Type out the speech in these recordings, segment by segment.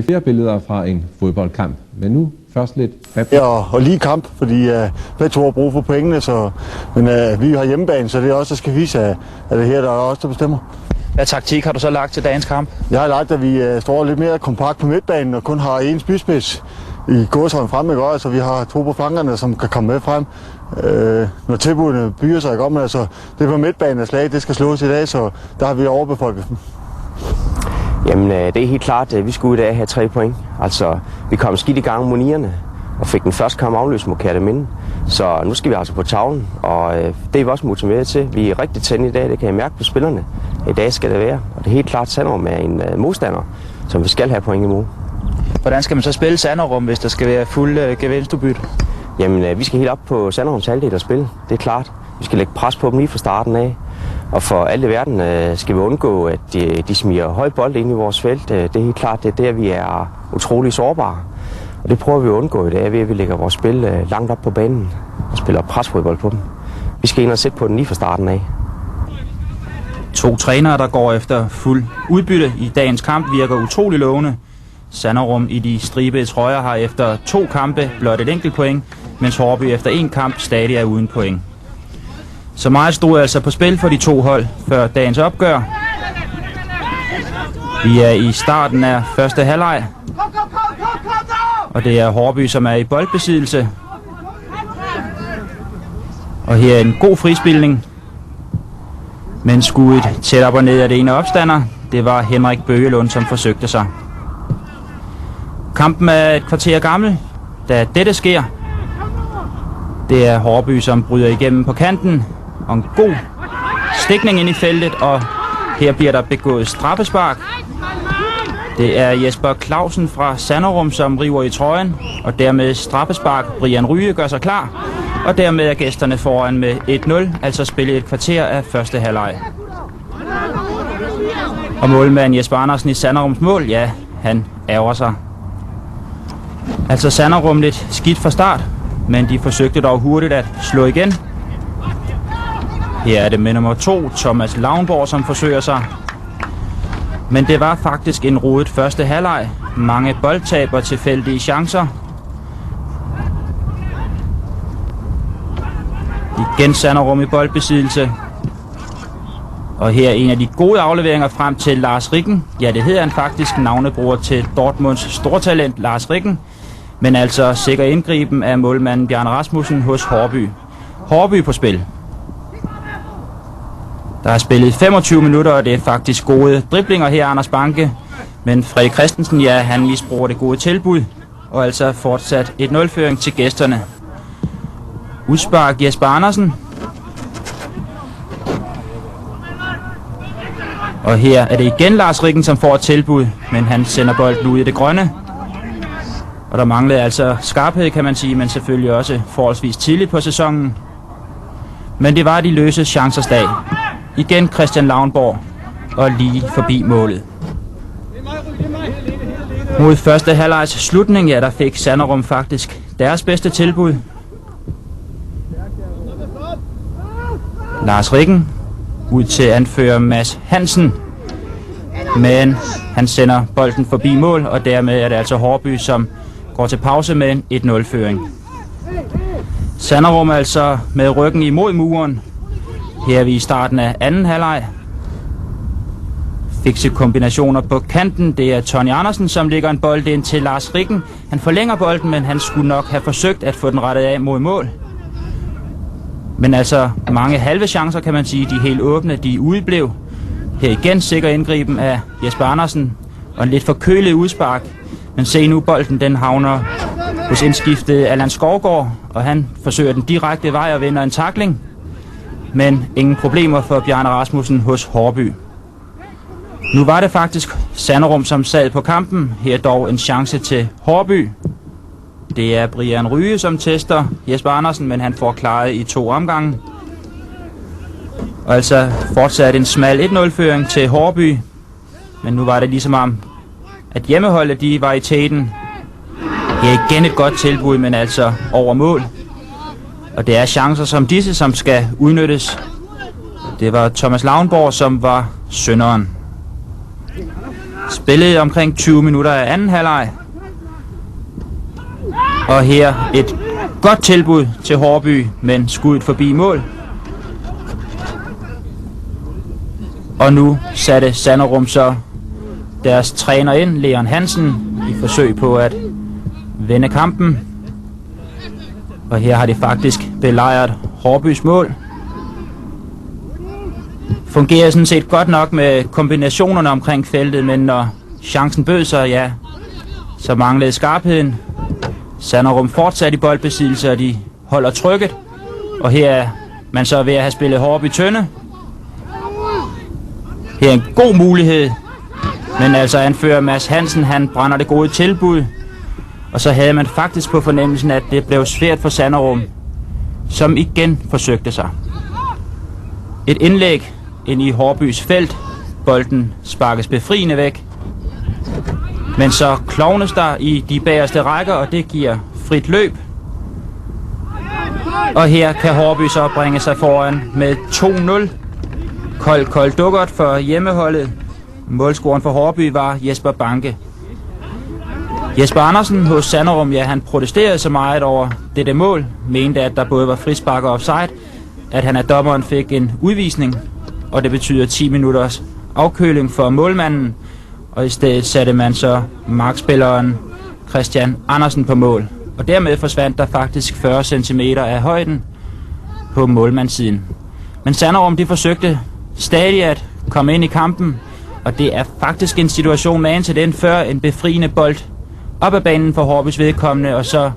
flere billeder fra en fodboldkamp, men nu først lidt Ja, og lige kamp, fordi begge to har brug for pointene, men vi har hjemmebane, så det er også, der skal vise, at det her, der er også, der bestemmer. Hvad taktik har du så lagt til dagens kamp? Jeg har lagt, at vi står lidt mere kompakt på midtbanen og kun har én spydspids i gåsøjne frem, ikke også? Så vi har to på flankerne, som kan komme med frem, når tilbudene bygger sig, ikke om? Altså, det på midtbanen af slag, det skal slås i dag, så der har vi overbefolket. Jamen, det er helt klart, at vi skulle ud i dag have 3 point. Altså, vi kom skidt i gang mod nierne, og fik den første kamp afløst mod Kerteminde. Så nu skal vi altså på tavlen, og det er vi også motiveret til. Vi er rigtig tændt i dag, det kan jeg mærke på spillerne. I dag skal det være, og det er helt klart Sanderum er en modstander, som vi skal have point imod. Hvordan skal man så spille Sanderum, hvis der skal være fuld gevinstudbytte? Jamen, vi skal helt op på Sanderums halvdel at spille, det er klart. Vi skal lægge pres på dem lige fra starten af. Og for alt i verden skal vi undgå, at de smiger høj bold ind i vores felt. Det er helt klart, det er der, vi er utrolig sårbare. Og det prøver vi at undgå i dag, ved at vi lægger vores spil langt op på banen og spiller presfodbold på dem. Vi skal ind og sætte på den lige fra starten af. 2 trænere, der går efter fuld udbytte i dagens kamp, virker utrolig lovende. Sanderum i de stribede trøjer har efter 2 kampe blot et enkelt point, mens Hårby efter 1 kamp stadig er uden point. Så meget stod altså på spil for de 2 hold før dagens opgør. Vi er i starten af første halvleg, og det er Hårby, som er i boldbesiddelse. Og her er en god frispilning, men skuddet tæt op og ned af det ene opstander. Det var Henrik Bøgelund, som forsøgte sig. Kampen er et kvarter gammel, da dette sker. Det er Hårby, som bryder igennem på kanten, og en god stikning ind i feltet, og her bliver der begået straffespark. Det er Jesper Clausen fra Sanderum, som river i trøjen, og dermed straffespark. Brian Ryge gør sig klar, og dermed er gæsterne foran med 1-0, altså spillet et kvarter af første halvleg. Og målmand Jesper Andersen i Sanderums mål, ja, han ærger sig. Altså Sanderum lidt skidt fra start, men de forsøgte dog hurtigt at slå igen. Her er det med nummer 2, Thomas Lavnborg, som forsøger sig. Men det var faktisk en rodet første halvleg. Mange boldtab og tilfældige chancer. Igen Sanderum i boldbesiddelse. Og her er en af de gode afleveringer frem til Lars Rikken. Ja, det hedder han faktisk, navnebror til Dortmunds stortalent Lars Rikken. Men altså sikker indgriben af målmanden Bjarne Rasmussen hos Hårby. Hårby på spil. Der er spillet 25 minutter, og det er faktisk gode driblinger her, Anders Banke. Men Frederik Christensen, ja, han misbruger det gode tilbud, og altså fortsat 1-0-føring til gæsterne. Udspark Jesper Andersen. Og her er det igen Lars Rikken, som får et tilbud, men han sender bolden ud i det grønne. Og der manglede altså skarphed, kan man sige, men selvfølgelig også forholdsvis tidligt på sæsonen. Men det var de løse chancers dag. Igen Christian Lavnborg, og lige forbi målet. Mod første halvlejs slutning, ja, der fik Sanderum faktisk deres bedste tilbud. Lars Rikken ud til anfører Mads Hansen, men han sender bolden forbi mål, og dermed er det altså Hårby, som går til pause med en 1-0-føring. Sanderum altså med ryggen imod muren. Her er vi i starten af anden halvleg. Fikse kombinationer på kanten. Det er Tony Andersen, som lægger en bold ind til Lars Rikken. Han forlænger bolden, men han skulle nok have forsøgt at få den rettet af mod mål. Men altså mange halve chancer, kan man sige. De er helt åbne, de udeblev. Her igen sikker indgriben af Jesper Andersen. Og en lidt forkølet udspark. Men se nu, bolden den havner hos indskiftet Allan Skovgaard. Og han forsøger den direkte vej og vinder en tackling. Men ingen problemer for Bjarne Rasmussen hos Hårby. Nu var det faktisk Sanderum, som sad på kampen. Her dog en chance til Hårby. Det er Brian Ryge, som tester Jesper Andersen, men han får klaret i 2 omgange. Og altså fortsat en smal 1-0-føring til Hårby. Men nu var det ligesom om, at hjemmeholdet de var i tæten. Det er igen et godt tilbud, men altså over mål. Og det er chancer som disse, som skal udnyttes. Det var Thomas Lavnborg, som var synderen. Spillet omkring 20 minutter af anden halvleg. Og her et godt tilbud til Haarby, men skuddet forbi mål. Og nu satte Sanderum så deres træner ind, Leon Hansen, i forsøg på at vende kampen. Og her har de faktisk belejret Haarbys mål. Fungerer sådan set godt nok med kombinationerne omkring feltet, men når chancen bød sig, ja, så manglede skarpheden. Sanderum fortsat i boldbesiddelse, og de holder trykket. Og her er man så ved at have spillet Haarby tynde. Her er en god mulighed, men altså anfører Mads Hansen, han brænder det gode tilbud. Og så havde man faktisk på fornemmelsen, at det blev svært for Sanderum, som igen forsøgte sig. Et indlæg ind i Haarbys felt. Bolden sparkes befriende væk. Men så klovnes der i de bagerste rækker, og det giver frit løb. Og her kan Haarby så bringe sig foran med 2-0. Kold dukkert for hjemmeholdet. Målscoren for Haarby var Jesper Banke. Jesper Andersen hos Sanderum, ja, han protesterede så meget over dette mål. Mente, at der både var frispark og offside, at han af dommeren fik en udvisning. Og det betyder 10 minutters afkøling for målmanden. Og i stedet satte man så markspilleren Christian Andersen på mål. Og dermed forsvandt der faktisk 40 cm af højden på målmandssiden. Men Sanderum, de forsøgte stadig at komme ind i kampen. Og det er faktisk en situation med til den før en befriende bold op ad banen for Haarbys vedkommende. Og så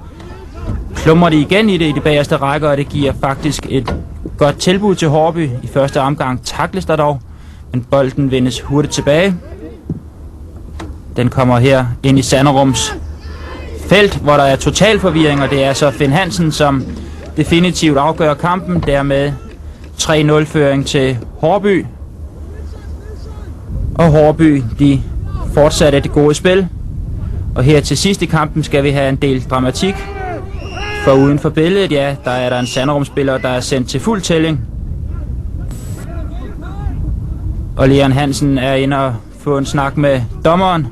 klumrer de igen i det i de bagerste rækker, og det giver faktisk et godt tilbud til Haarby. I første omgang takles der dog, men bolden vendes hurtigt tilbage. Den kommer her ind i Sanderums felt, hvor der er total forvirring, og det er så Finn Hansen, som definitivt afgør kampen. Dermed 3-0-føring til Haarby. Og Haarby, de fortsatte det gode spil. Og her til sidst i kampen skal vi have en del dramatik. For uden for billedet, ja, der er der en Sanderum-spiller, der er sendt til fuld tælling. Og Leon Hansen er inde og få en snak med dommeren.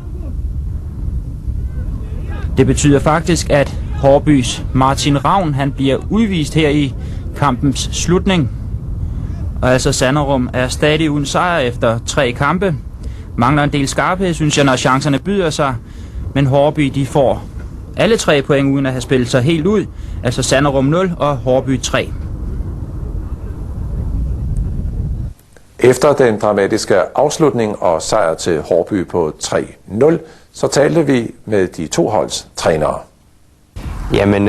Det betyder faktisk, at Haarbys Martin Ravn, han bliver udvist her i kampens slutning. Og altså Sanderum er stadig uden sejr efter 3 kampe. Mangler en del skarphed, synes jeg, når chancerne byder sig. Men Haarby, de får alle 3 point uden at have spillet sig helt ud. Altså Sanderum 0 og Haarby 3. Efter den dramatiske afslutning og sejr til Haarby på 3-0, så talte vi med de 2 holds trænere. Jamen,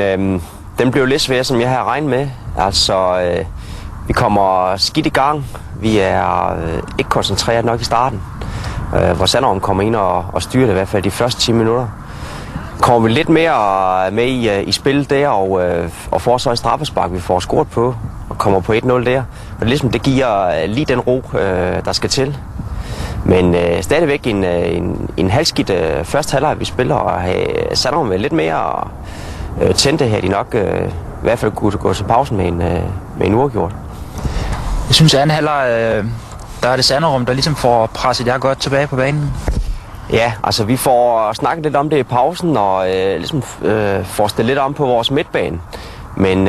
den blev lidt svær, som jeg havde regnet med. Altså, vi kommer skidt i gang. Vi er ikke koncentreret nok i starten. Hvor Sanderum kommer ind og styrer det i hvert fald de første 10 minutter. Kommer vi lidt mere med i spillet der, og får så en straffespark, vi får scoret på, og kommer på 1-0 der. Og det giver lige den ro, der skal til. Men stadigvæk en halvskidt første halvleg, vi spiller, og Sanderum med lidt mere tændte her, de nok i hvert fald kunne gå til pausen med en uafgjort. Jeg synes, at anden halvleg, der er det Sanderum, der ligesom får presset jer godt tilbage på banen. Ja, altså vi får snakket lidt om det i pausen, og ligesom får stillet lidt om på vores midtbane. Men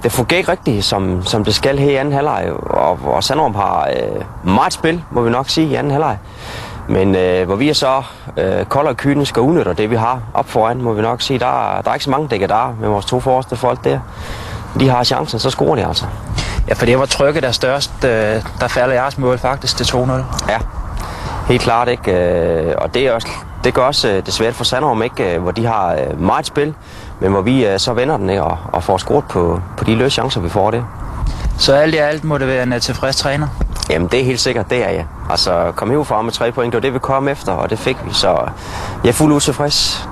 det fungerer ikke rigtigt, som det skal her i anden halvleg. Og Sanderum har meget spil, må vi nok sige, i anden halvleg. Men hvor vi er så kolde og kyniske og udnytter det, vi har op foran, må vi nok sige. Der er ikke så mange dækker der med vores 2 forreste folk der. De har chancen, så scorer de altså. Ja, for det var trykket der størst. Der falder jeres mål faktisk til 2-0. Ja, helt klart, ikke? Og det gør også det svært for Sanderum, ikke? Hvor de har meget spil, men hvor vi så vender den, ikke? Og får scoret på de løse chancer, vi får det. Så alt i alt må det være en tilfreds træner? Jamen, det er helt sikkert, det er jeg. Altså, kom herfra med 3 point, det var det, vi kom efter, og det fik vi, så jeg er fuldt ud tilfreds.